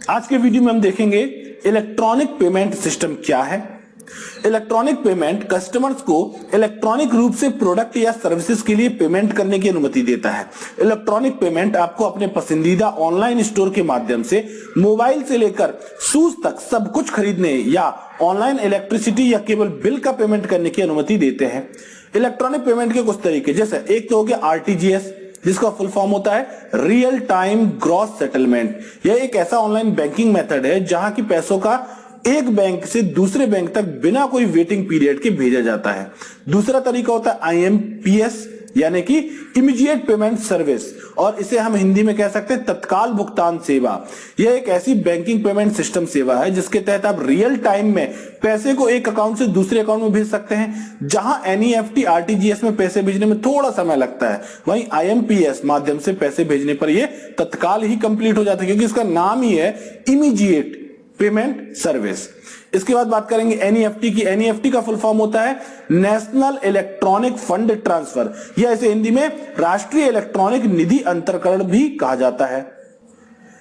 आज के वीडियो में हम देखेंगे इलेक्ट्रॉनिक पेमेंट सिस्टम क्या है। इलेक्ट्रॉनिक पेमेंट कस्टमर्स को इलेक्ट्रॉनिक रूप से प्रोडक्ट या सर्विसेज के लिए पेमेंट करने की अनुमति देता है। इलेक्ट्रॉनिक पेमेंट आपको अपने पसंदीदा ऑनलाइन स्टोर के माध्यम से मोबाइल से लेकर शूज तक सब कुछ खरीदने या ऑनलाइन इलेक्ट्रिसिटी या केबल बिल का पेमेंट करने की अनुमति देते हैं। इलेक्ट्रॉनिक पेमेंट के कुछ तरीके, जैसे एक तो हो गया आरटीजीएस, जिसका फुल फॉर्म होता है रियल टाइम ग्रॉस सेटलमेंट। यह एक ऐसा ऑनलाइन बैंकिंग मेथड है जहां की पैसों का एक बैंक से दूसरे बैंक तक बिना कोई वेटिंग पीरियड के भेजा जाता है। दूसरा तरीका होता है आईएमपीएस, यानी कि इमीडिएट पेमेंट सर्विस, और इसे हम हिंदी में कह सकते हैं तत्काल भुगतान सेवा। यह एक ऐसी बैंकिंग पेमेंट सिस्टम सेवा है जिसके तहत आप रियल टाइम में पैसे को एक अकाउंट से दूसरे अकाउंट में भेज सकते हैं। जहां एनईएफटी आरटीजीएस में पैसे भेजने में थोड़ा समय लगता है, वहीं आईएमपीएस माध्यम से पैसे भेजने पर यह तत्काल ही कंप्लीट हो जाता है, क्योंकि इसका नाम ही है इमीडिएट पेमेंट सर्विस। इसके बाद बात करेंगे एनईएफटी की। एनईएफटी का फुल फॉर्म होता है नेशनल इलेक्ट्रॉनिक फंड ट्रांसफर, या इसे हिंदी में राष्ट्रीय इलेक्ट्रॉनिक निधि अंतरकरण भी कहा जाता है।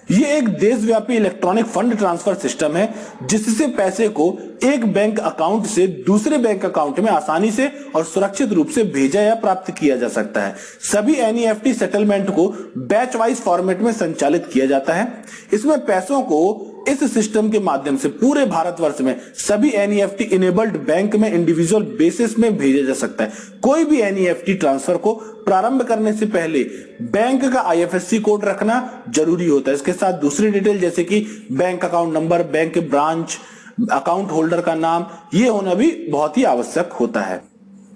यह एक देशव्यापी इलेक्ट्रॉनिक फंड ट्रांसफर सिस्टम है जिससे पैसे को एक बैंक अकाउंट से दूसरे बैंक अकाउंट में आसानी से और सुरक्षित रूप से भेजा या प्राप्त किया जा सकता है। सभी एनईएफटी सेटलमेंट को बैच वाइज फॉर्मेट में संचालित किया जाता है। इसमें पैसों को इस सिस्टम के माध्यम से पूरे भारतवर्ष में सभी एनईएफटी इनेबल्ड बैंक में इंडिविजुअल बेसिस में भेजा जा सकता है। कोई भी एनईएफटी ट्रांसफर को प्रारंभ करने से पहले बैंक का आईएफएससी कोड रखना जरूरी होता है। इसके साथ दूसरी डिटेल जैसे कि bank account number, bank branch, account holder का नाम, ये होना भी बहुत ही आवश्यक होता है।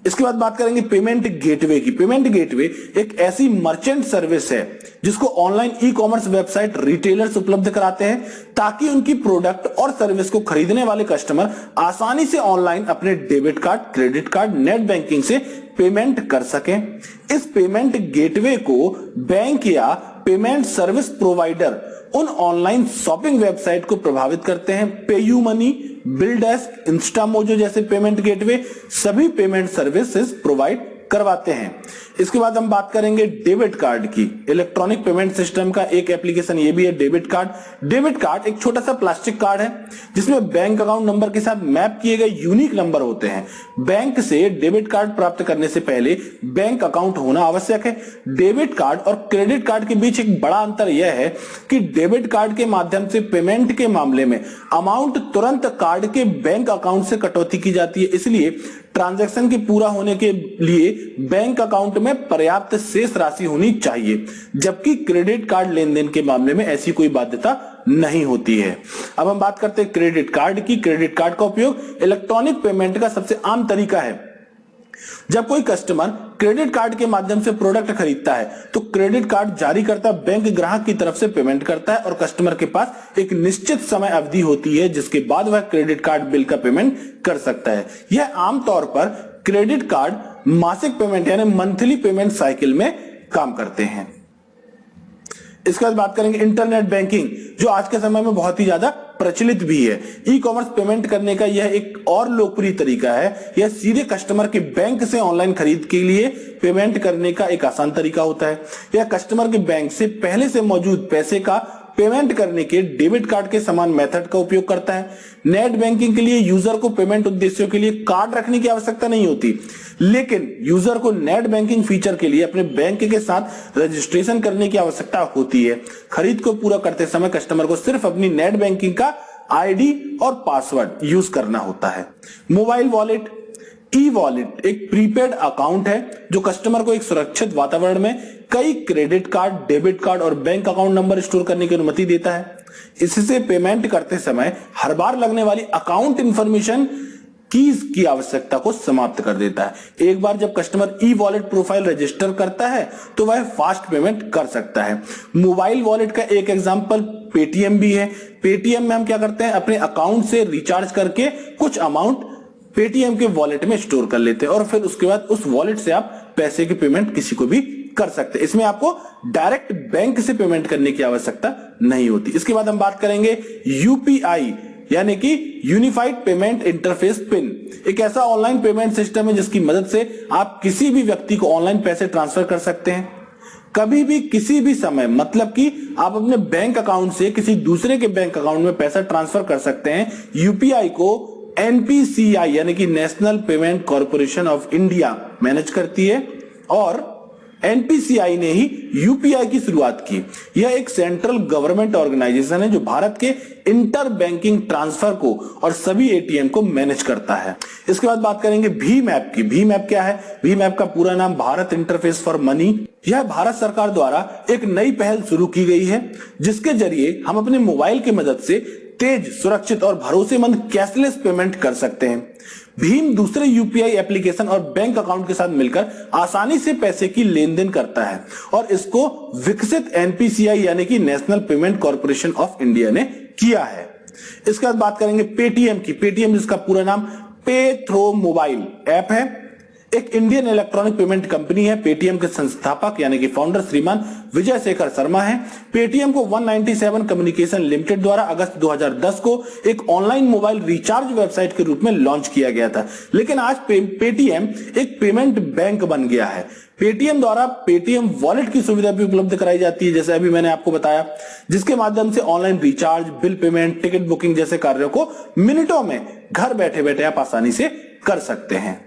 इसके बाद बात करेंगे पेमेंट गेटवे की। पेमेंट गेटवे एक ऐसी मर्चेंट सर्विस है जिसको online e commerce website retailers उपलब्ध कराते हैं, ताकि उनकी प्रोडक्ट और सर्विस को खरीदने वाले कस्टमर आसानी से ऑनलाइन अपने debit card, credit card, net banking से पेमेंट कर सकें। इस पेमेंट गेटवे को बैंक या पेमेंट सर्विस प्रोवाइडर उन ऑनलाइन शॉपिंग वेबसाइट को प्रभावित करते हैं। पेयू मनी, बिलडेस्क, इंस्टामोजो जैसे पेमेंट गेटवे सभी पेमेंट सर्विसेज प्रोवाइड करवाते हैं। इसके बाद हम बात करेंगे डेबिट कार्ड की। इलेक्ट्रॉनिक पेमेंट सिस्टम का एक एप्लीकेशन ये भी है डेबिट कार्ड। डेबिट कार्ड एक छोटा सा प्लास्टिक कार्ड है जिसमें बैंक अकाउंट नंबर के साथ मैप किए गए यूनिक नंबर होते हैं। बैंक से डेबिट कार्ड प्राप्त करने से पहले बैंक अकाउंट होना आवश्यक है। डेबिट कार्ड और क्रेडिट कार्ड के बीच एक बड़ा अंतर यह है कि डेबिट कार्ड के माध्यम से पेमेंट के मामले में अमाउंट तुरंत कार्ड के बैंक अकाउंट से कटौती की जाती है, इसलिए ट्रांजैक्शन के पूरा होने के लिए बैंक अकाउंट में पर्याप्त शेष राशि होनी चाहिए, जबकि क्रेडिट कार्ड लेन देन के मामले में ऐसी कोई बाध्यता नहीं होती है। अब हम बात करते हैं क्रेडिट कार्ड की। क्रेडिट कार्ड का उपयोग इलेक्ट्रॉनिक पेमेंट का सबसे आम तरीका है। जब कोई कस्टमर क्रेडिट कार्ड के माध्यम से प्रोडक्ट खरीदता है तो क्रेडिट कार्ड जारीकर्ता बैंक ग्राहक की तरफ से पेमेंट करता है और कस्टमर के पास एक निश्चित समय अवधि होती है जिसके बाद वह क्रेडिट कार्ड बिल का पेमेंट कर सकता है। यह आमतौर पर क्रेडिट कार्ड मासिक पेमेंट यानी मंथली पेमेंट साइकिल में काम करते हैं। इसके बाद बात करेंगे इंटरनेट बैंकिंग, जो आज के समय में बहुत ही ज्यादा प्रचलित भी है। ई कॉमर्स पेमेंट करने का यह एक और लोकप्रिय तरीका है। यह सीधे कस्टमर के बैंक से ऑनलाइन खरीद के लिए पेमेंट करने का एक आसान तरीका होता है। यह कस्टमर के बैंक से पहले से मौजूद पैसे का पेमेंट करने के डेबिट कार्ड के समान मेथड का उपयोग करता है। नेट बैंकिंग के लिए यूजर को पेमेंट उद्देश्यों के लिए कार्ड रखने की आवश्यकता नहीं होती, लेकिन यूजर को नेट बैंकिंग फीचर के लिए अपने बैंक के साथ रजिस्ट्रेशन करने की आवश्यकता होती है। खरीद को पूरा करते समय कस्टमर को सिर्फ अपनी नेट बैंकिंग का आईडी और पासवर्ड यूज करना होता है। मोबाइल वॉलेट, ई वॉलेट एक प्रीपेड अकाउंट है जो कस्टमर को एक सुरक्षित वातावरण में कई क्रेडिट कार्ड, डेबिट कार्ड और बैंक अकाउंट नंबर स्टोर करने की अनुमति देता है। इससे पेमेंट करते समय हर बार लगने वाली अकाउंट इंफॉर्मेशन कीज की आवश्यकता को समाप्त कर देता है। एक बार जब customer e wallet profile register करता है तो वह फास्ट पेमेंट कर सकता है। मोबाइल वॉलेट का एक एग्जांपल पेटीएम भी है। पेटीएम में हम क्या करते हैं, अपने अकाउंट से रिचार्ज करके कुछ अमाउंट पेटीएम के वॉलेट में स्टोर कर लेते हैं और फिर उसके बाद उस वॉलेट से आप पैसे की पेमेंट किसी को भी कर सकते हैं। इसमें आपको डायरेक्ट बैंक से पेमेंट करने की आवश्यकता नहीं होती। इसके बाद हम बात करेंगे यूपीआई यानी कि यूनिफाइड पेमेंट इंटरफेस पिन। एक ऐसा ऑनलाइन पेमेंट सिस्टम है जिसकी मदद से आप किसी भी व्यक्ति को ऑनलाइन पैसे ट्रांसफर कर सकते हैं। कभी भी किसी भी समय, मतलब कि आप अपने बैंक अकाउंट से किसी दूसरे के बैंक अकाउंट में पैसा ट्रांसफर कर सकते हैं। यूपीआई को एनपीसीआई यानी कि national payment corporation of India manage करती है और एनपीसीआई ने ही यूपीआई की शुरुआत की। यह एक सेंट्रल गवर्नमेंट ऑर्गेनाइजेशन है जो भारत के इंटर बैंकिंग ट्रांसफर को और सभी एटीएम को मैनेज करता है। इसके बाद बात करेंगे भीम ऐप की। भीम ऐप क्या है? भीम ऐप का पूरा नाम भारत इंटरफेस फॉर मनी। यह भारत सरकार द्वारा एक नई पहल शुरू की गई है जिसके जरिए हम अपने मोबाइल की मदद से तेज, सुरक्षित और भरोसेमंद कैशलेस पेमेंट कर सकते हैं। भीम दूसरे यूपीआई एप्लीकेशन और बैंक अकाउंट के साथ मिलकर आसानी से पैसे की लेन देन करता है और इसको विकसित एनपीसीआई यानी कि national payment corporation of India ने किया है। इसके बाद बात करेंगे पेटीएम की। पेटीएम जिसका पूरा नाम पे थ्रो मोबाइल ऐप है, एक इंडियन इलेक्ट्रॉनिक पेमेंट कंपनी है। पेटीएम के संस्थापक यानी कि फाउंडर श्रीमान विजय शेखर शर्मा हैं। पेटीएम को 197 कम्युनिकेशन लिमिटेड द्वारा अगस्त 2010 को एक ऑनलाइन मोबाइल रिचार्ज वेबसाइट के रूप में लॉन्च किया गया था, लेकिन आज पेटीएम एक पेमेंट बैंक बन गया है। पेटीएम द्वारा पेटीएम वॉलेट की सुविधा भी उपलब्ध कराई जाती है, जैसे अभी मैंने आपको बताया, जिसके माध्यम से online recharge, bill payment, ticket booking जैसे कार्यों को मिनटों में घर बैठे बैठे आप आसानी से कर सकते हैं।